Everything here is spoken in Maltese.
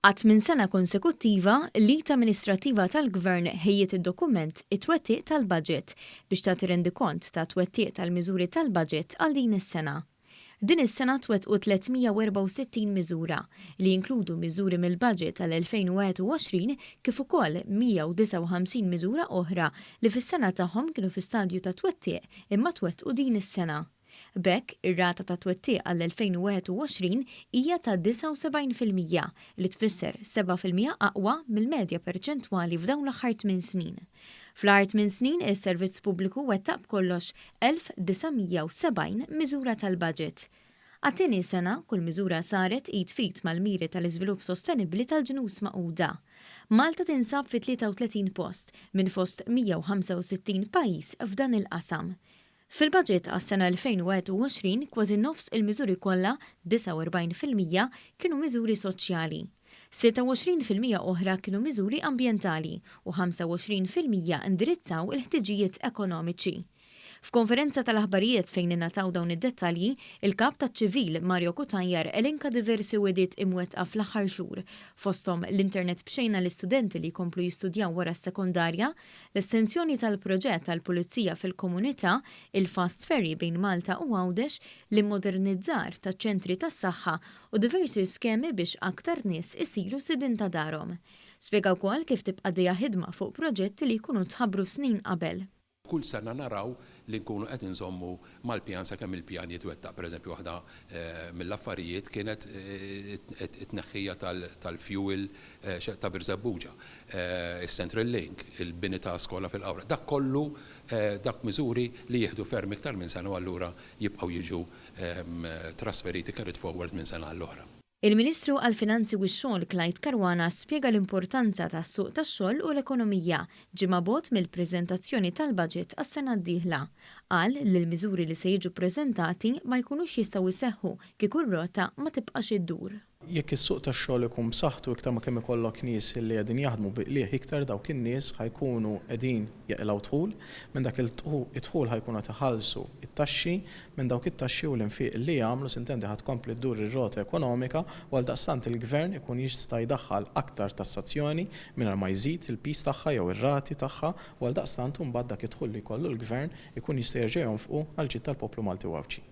Qatt minn sena konsekuttiva, l-Lit Amministrattiva tal-Gvern ħejjiet id-dokument it-twettiq tal-budget biex tagħti rendikont ta' twettiq tal-miżuri tal-budget għal din is-sena. Din is-sena twettqu 364 miżura li jinkludu miżuri mill-budget tal-2021 kif ukoll 159 miżura oħra li fis-sena tagħhom kienu fi stadju ta' twettiq imma twettqu din is-sena. B'hekk, ir-rata ta' twettiq għall-2021 hija ta' 79% li tfisser 7% aqwa mill-medja perċentwali f'dawn l-aħħar 8 snin. Fl-aħħar 8 snin, is-servizz pubbliku wettaq b'kollox 1970 miżura tal-budget. Għat-tieni sena, kull miżura saret id fit mal-miri tal-iżvilupp sostenibbli tal-Ġnus Magħquda. Malta tinsab fi 33 post minn fost 165 pajjiż f'dan il-qasam. Fil-budget għas-sena 2021 kważi nofs il-miżuri kollha 49% kienu miżuri soċjali. 26% oħra kienu miżuri ambjentali u 25% indirizzaw il-ħtiġijiet ekonomiċi. F'konferenza tal-aħbarijiet fejn ingħataw dawn id-dettalji, il-kap taċ-ċivil Mario Kutajjar elenka diversi wediet imwettqa fl-aħħar xhur, fosthom l-internet b'xejna l-istudenti li jkomplu jistudjaw wara s-sekondarja, l-estensjoni tal-proġett tal-pulizija fil-komunità, il-fast ferry bejn Malta u Għawdex, l-immodernizzar taċ-ċentri tas-saħħa u diversi skemi biex aktar nies isiru sidin ta' darhom. Spjega wkoll kif tibqa' dejja ħidma fuq proġetti li jkunu tħabbru snin qabel. Kull sena naraw li nkunu qed inżommu mal-pjan sakemm il-pjan jitwettaq. Pereżempju waħda mill-affarijiet kienet it-tneħħija tal-fuel ta' Birzebbuġa, is-Central Link, il-bini ta' skola fil-Qawra. Dak kollu dak miżuri li jieħdu ferm iktar minn sena u allura jibqgħu jiġu trasferiti carried forward minn sena għall-oħra. Il-Ministru għall-Finanzi u x-Xogħol Clyde Caruana spjega l-importanza tas-suq tax-xogħol u l-ekonomija ġie mabogħut mill-preżentazzjoni tal-baġit għas-sena d-dieħla. Qal li l-miżuri li se jiġu ppreżentati ma jkunux jistgħu jseħħu kieku r-rota ma tibqax iddur. Jekk is-suq tax-xogħol ikun b'saħħtu iktar ma kemm ikollok nies li qegħdin jaħdmu biqlieħ iktar dawk in-nies ħajkunu qegħdin jeqilgħu dħul, minn dak id-dħul ħajkunu qed iħallsu it-taxxi, minn dawk it-taxxi u l-infiq li jagħmlu sintendi ħadd tkompli ddur ir-rota ekonomika u għaldaqstant il-Gvern ikun jista' jdaħħal aktar tassazzjoni mingħajr ma jżid il-pis tagħha jew ir-rati tagħha u għaldaqstant imbagħad dak id-dħul li jkollu l-Gvern ikun jista' jerġa' jonfqu għal ġid tal-poplu Malti u Għawċi.